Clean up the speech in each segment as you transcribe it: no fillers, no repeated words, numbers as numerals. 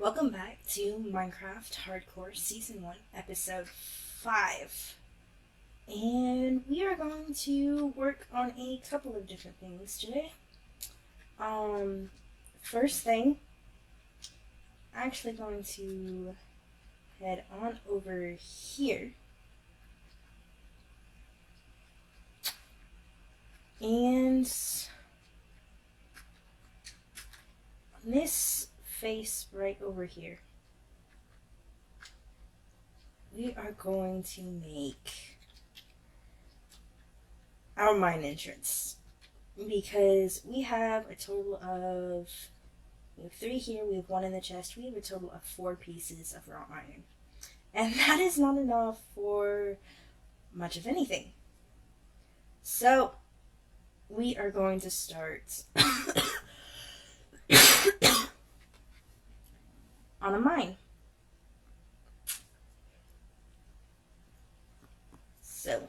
Welcome back to Minecraft Hardcore Season 1, Episode 5. And we are going to work on a couple of different things today. First thing, I'm actually going to head on over here. And this face right over here, we are going to make our mine entrance. Because we have a total of, we have 3 here, we have 1 in the chest, we have a total of 4 pieces of raw iron. And that is not enough for much of anything. So, we are going to start on a mine. So,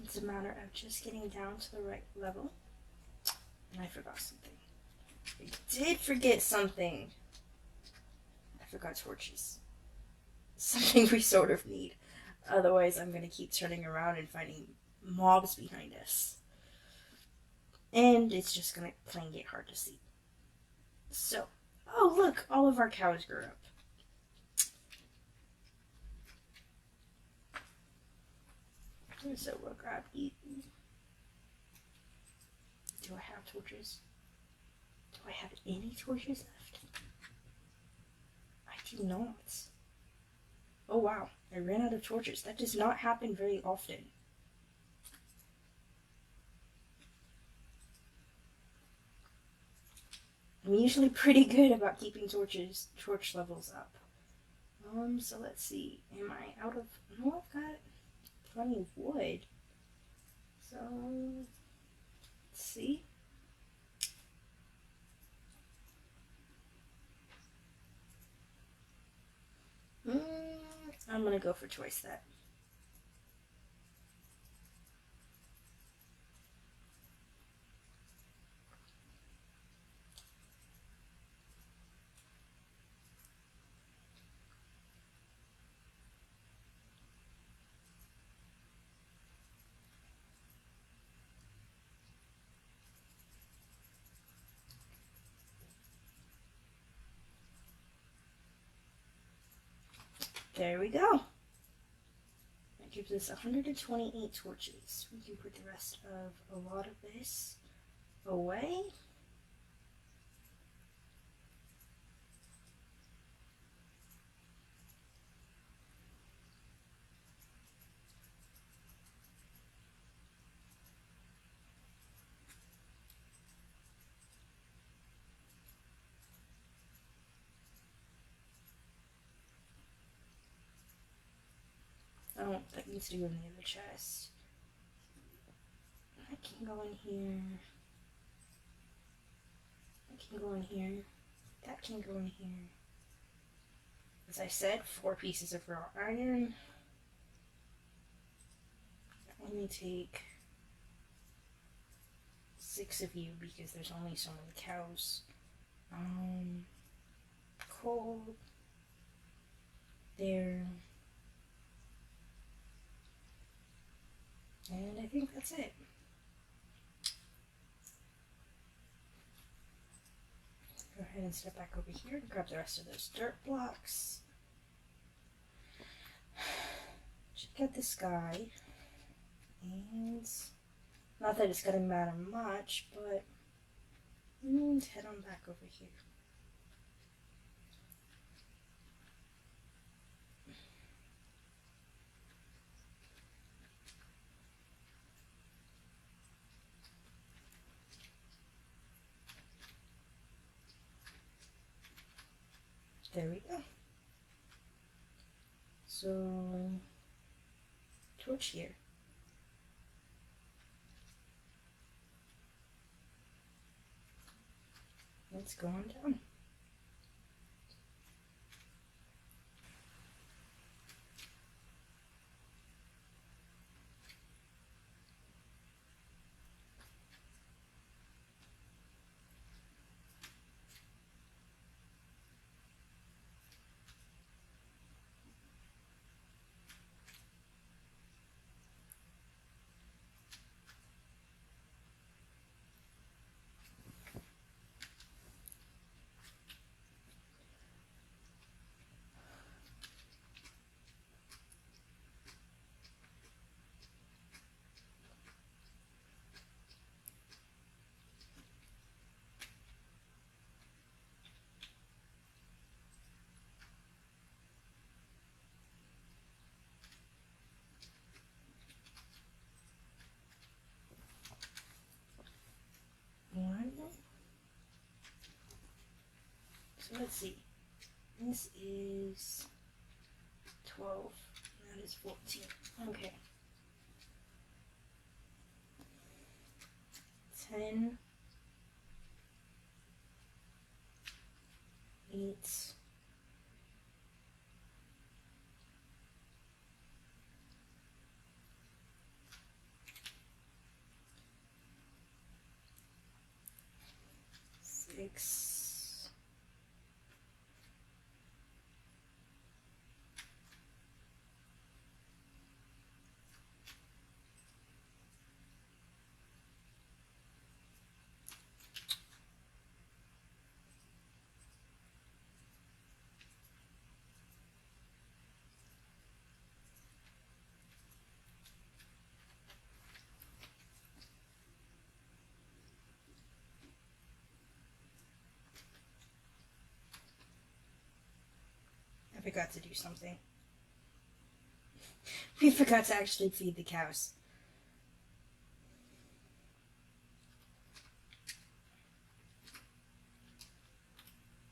it's a matter of just getting down to the right level. And I forgot something. I did forget something. I forgot torches. Something we sort of need. Otherwise, I'm going to keep turning around and finding mobs behind us. And it's just going to plain get hard to see. So, oh look, all of our cows grew up. So we'll grab these. Do I have torches? Do I have any torches left? I do not. Oh wow, I ran out of torches. That does not happen very often. I'm usually pretty good about keeping torch levels up. So let's see. Am I out of... No, I've got plenty of wood. So, let's see. I'm gonna go for twice that. There we go. That gives us 128 torches. We can put the rest of a lot of this away. Oh, that needs to go in the other chest. That can go in here. That can go in here. That can go in here. As I said, 4 pieces of raw iron. Let me take 6 of you because there's only so many cows. Coal. There. And I think that's it. Go ahead and step back over here and grab the rest of those dirt blocks. Check out the sky. And not that it's gonna matter much, but head on back over here. There we go. So, torch here. Let's go on down. let's see. This is 12. That is 14. Okay. 10, 8, 6, I forgot to do something. We forgot to actually feed the cows.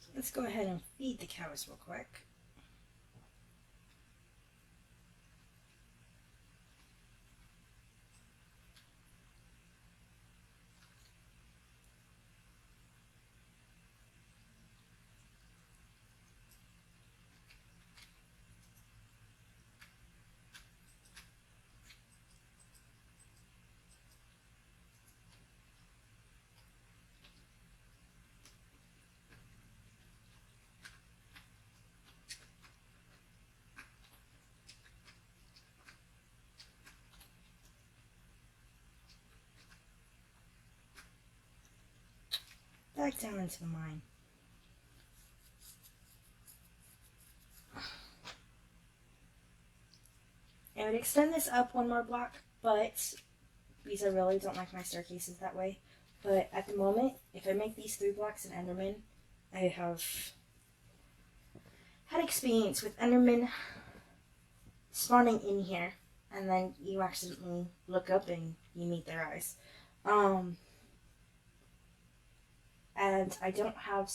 So let's go ahead and feed the cows real quick. Back down into the mine. I would extend this up one more block, but because I really don't like my staircases that way. But at the moment, if I make these 3 blocks in Enderman, I have had experience with Enderman spawning in here, and then you accidentally look up and you meet their eyes. And I don't have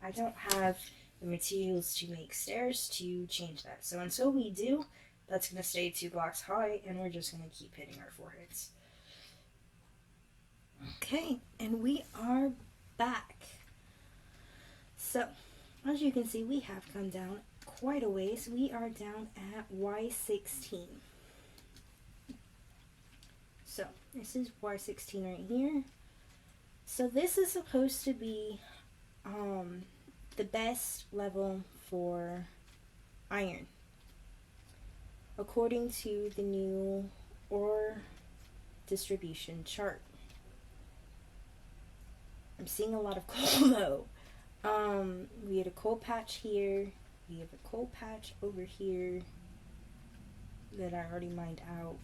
I don't have the materials to make stairs to change that. So until we do, that's going to stay 2 blocks high, and we're just going to keep hitting our foreheads. Okay, and we are back. So, as you can see, we have come down quite a ways. We are down at Y16. So, this is Y16 right here. So this is supposed to be the best level for iron, according to the new ore distribution chart. I'm seeing a lot of coal though. We had a coal patch here. We have a coal patch over here that I already mined out.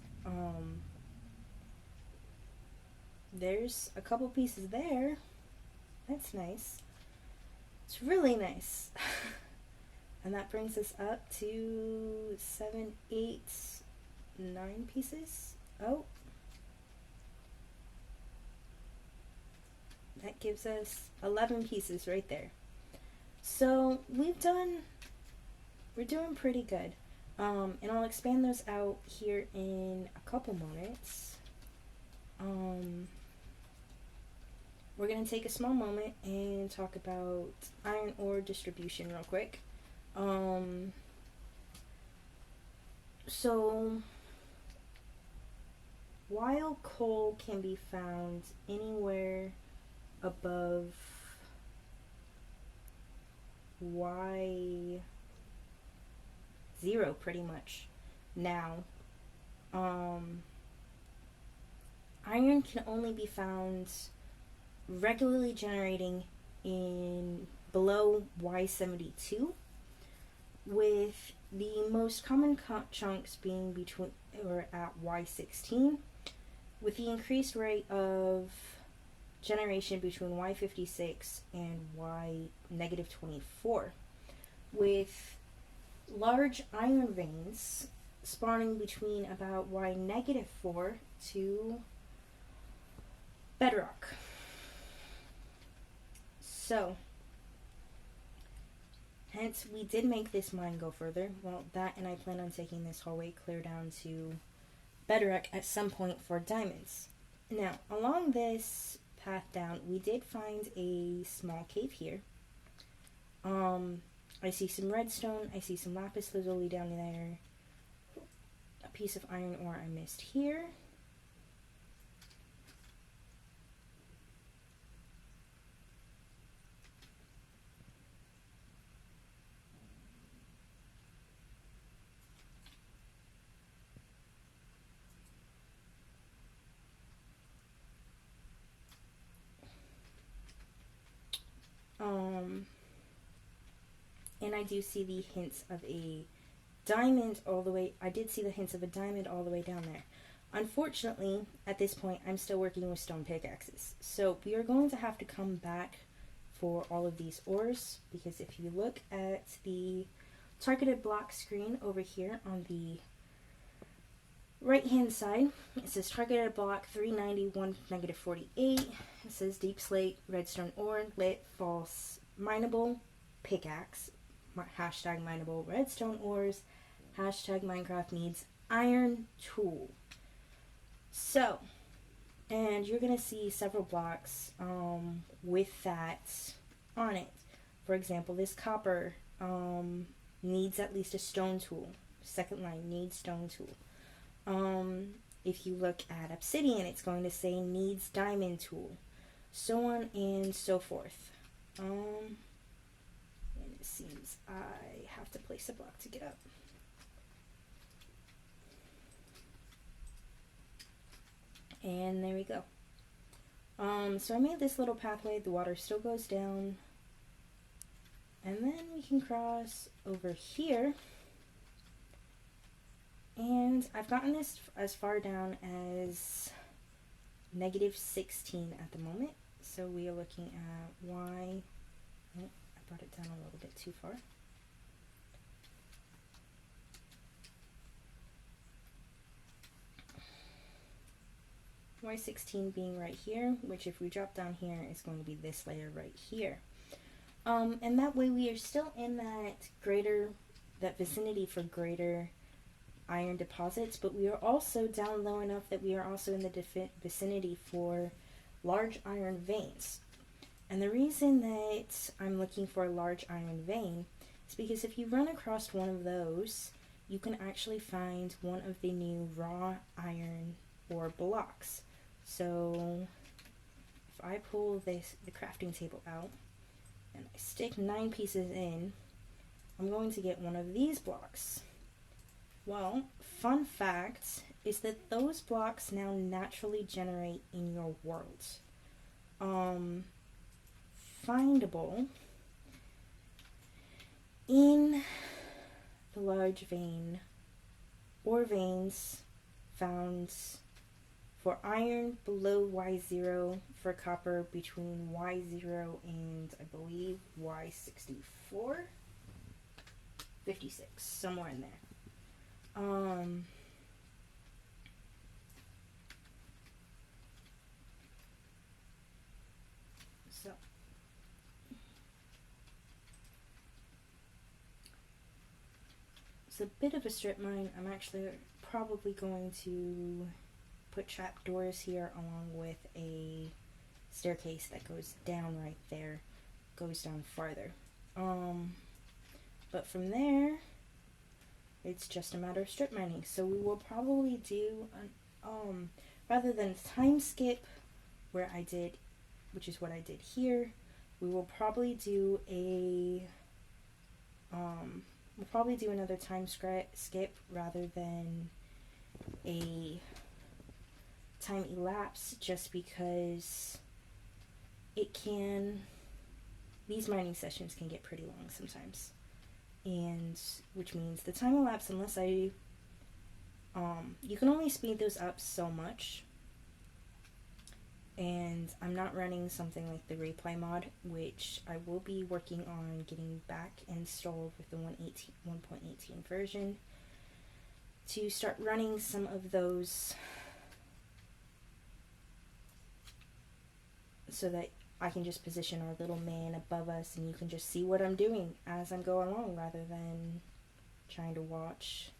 There's a couple pieces there. That's nice. It's really nice. And that brings us up to 7, 8, 9 pieces. Oh. That gives us 11 pieces right there. So we're doing pretty good. And I'll expand those out here in a couple moments. We're going to take a small moment and talk about iron ore distribution real quick. So, while coal can be found anywhere above Y0 pretty much now, iron can only be found regularly generating in below Y72, with the most common chunks being between or at Y16, with the increased rate of generation between Y56 and Y-24, with large iron veins spawning between about Y-4 to bedrock. So, hence we did make this mine go further. Well, that, and I plan on taking this hallway clear down to bedrock at some point for diamonds. Now, along this path down, we did find a small cave here. I see some redstone, I see some lapis lazuli down there, a piece of iron ore I missed here. And I do see the hints of a diamond all the way, I did see the hints of a diamond all the way down there. Unfortunately, at this point, I'm still working with stone pickaxes. So we are going to have to come back for all of these ores, because if you look at the targeted block screen over here on the right hand side, it says targeted block 391 -48. It says deep slate, redstone ore, lit, false, mineable, pickaxe, hashtag mineable redstone ores, hashtag Minecraft needs iron tool. So, and you're going to see several blocks with that on it. For example, this copper needs at least a stone tool. Second line, needs stone tool. If you look at obsidian, it's going to say needs diamond tool. So on and so forth. And it seems I have to place a block to get up. And there we go. So I made this little pathway. The water still goes down. And then we can cross over here. And I've gotten this as far down as -16 at the moment. So we are looking at y. Oh, I brought it down a little bit too far. Y16 being right here, which if we drop down here is going to be this layer right here. And that way we are still in that vicinity for greater iron deposits, but we are also down low enough that we are also in the vicinity for large iron veins. And the reason that I'm looking for a large iron vein is because if you run across one of those, you can actually find one of the new raw iron ore blocks. So if I pull the crafting table out and I stick 9 pieces in, I'm going to get one of these blocks. Well, fun fact is that those blocks now naturally generate in your world. Findable in the large vein or veins found for iron below Y0, for copper between Y0 and I believe Y64, 56, somewhere in there. So it's a bit of a strip mine. I'm actually probably going to put trapdoors here along with a staircase that goes down right there, goes down farther. But from there, it's just a matter of strip mining. So we will probably do an, rather than time skip where I did, which is what I did here, we will probably do a we'll probably do another time skip rather than a time elapse, just because these mining sessions can get pretty long sometimes. And which means the time elapse, unless you can only speed those up so much, and I'm not running something like the replay mod, which I will be working on getting back installed with the 1.18 version to start running some of those so that I can just position our little man above us and you can just see what I'm doing as I'm going along rather than trying to watch.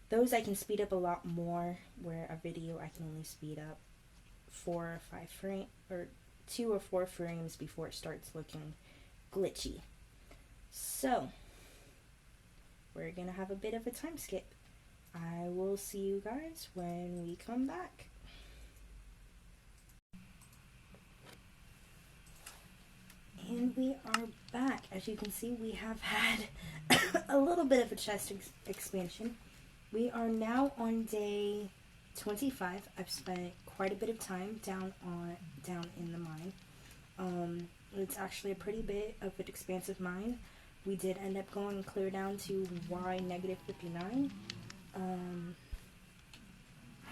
Those I can speed up a lot more, where a video I can only speed up 4 or 5 frames, or 2 or 4 frames before it starts looking glitchy. So, we're gonna have a bit of a time skip. I will see you guys when we come back. And we are back. As you can see, we have had a little bit of a chest expansion. We are now on day 25. I've spent quite a bit of time down in the mine. It's actually a pretty bit of an expansive mine. We did end up going clear down to Y-59.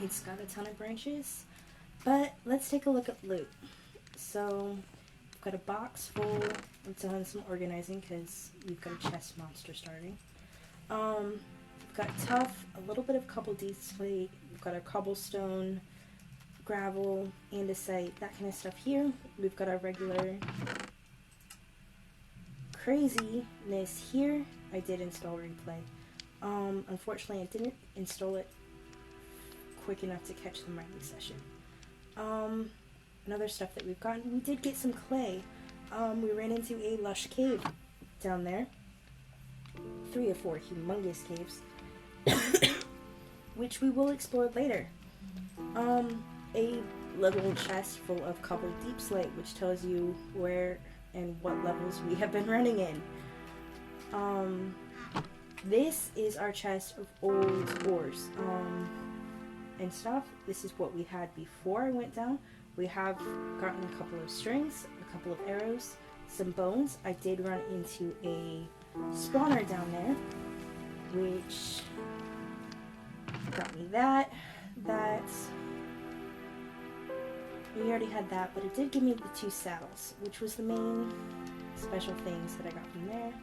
It's got a ton of branches, but let's take a look at loot. So, I've got a box full. I've done some organizing because we've got a chest monster starting. We've got tough, a little bit of cobble slate. We've got our cobblestone, gravel, andesite, that kind of stuff here. We've got our regular craziness here. I did install replay. Unfortunately, I didn't install it quick enough to catch the mining session. Another stuff that we've gotten, we did get some clay. We ran into a lush cave down there. 3 or 4 humongous caves, which we will explore later. A little chest full of cobbled deep slate, which tells you where and what levels we have been running in. This is our chest of old ores and stuff. This is what we had before I went down. We have gotten a couple of strings, a couple of arrows, some bones. I did run into a spawner down there, which got me that. We already had that, but it did give me the 2 saddles, which was the main special things that I got from there.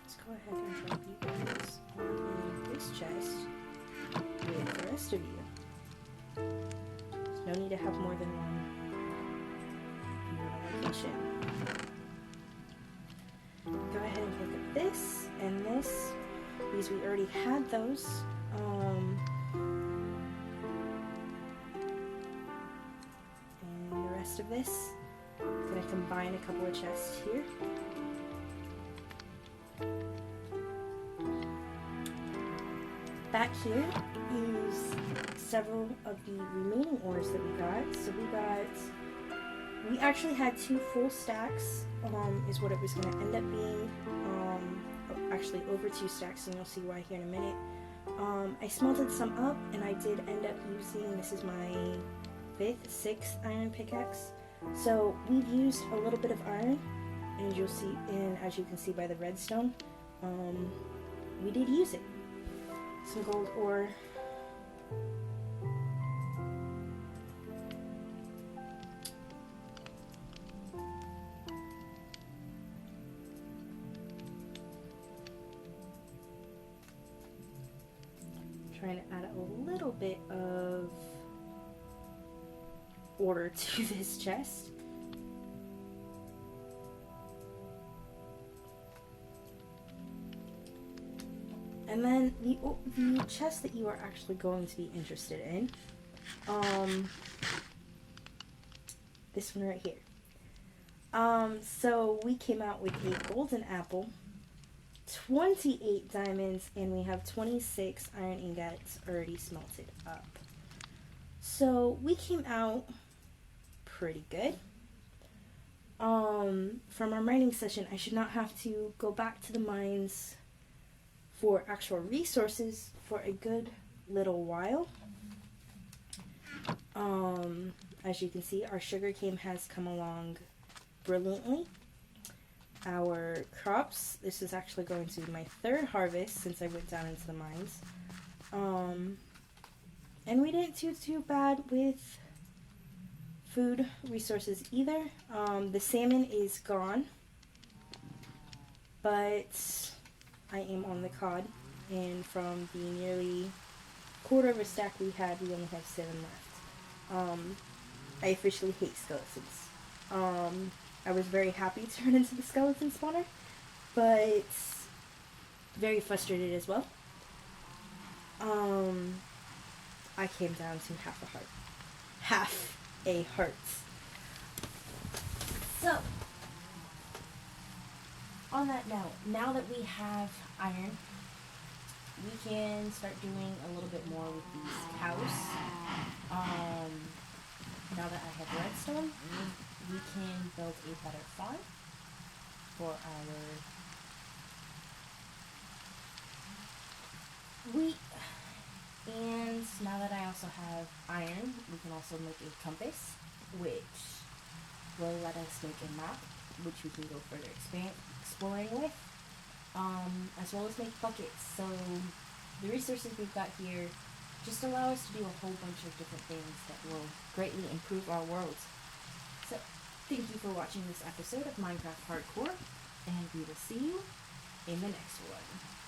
Let's go ahead and drop you guys on this chest with the rest of you. There's no need to have more than one location. Go ahead and pick up this and this, because we already had those. And the rest of this, I'm going to combine a couple of chests here. Back here is several of the remaining ores that we got. So we actually had 2 full stacks, is what it was going to end up being. Actually over 2 stacks, and you'll see why here in a minute. I smelted some up, and I did end up using, this is my 5th, 6th iron pickaxe. So we've used a little bit of iron, and you'll see, and as you can see by the redstone, we did use it. Some gold ore. Trying to add a little bit of order to this chest. And then the chest that you are actually going to be interested in, this one right here. So we came out with a golden apple, 28 diamonds, and we have 26 iron ingots already smelted up. So we came out pretty good. From our mining session, I should not have to go back to the mines for actual resources for a good little while. As you can see, our sugarcane has come along brilliantly. Our crops, this is actually going to be my 3rd harvest since I went down into the mines. And we didn't do too bad with food resources either. The salmon is gone, but I am on the cod, and from the nearly quarter of a stack we had, we only have 7 left. I officially hate skeletons. I was very happy to turn into the skeleton spawner, but very frustrated as well. I came down to half a heart. Half a heart. So, on that note, now that we have iron, we can start doing a little bit more with these cows. Now that I have redstone, we can build a better farm for our wheat. And now that I also have iron, we can also make a compass, which will let us make a map, which we can go further exploring with, as well as make buckets. So the resources we've got here just allow us to do a whole bunch of different things that will greatly improve our world. So thank you for watching this episode of Minecraft Hardcore, and we will see you in the next one.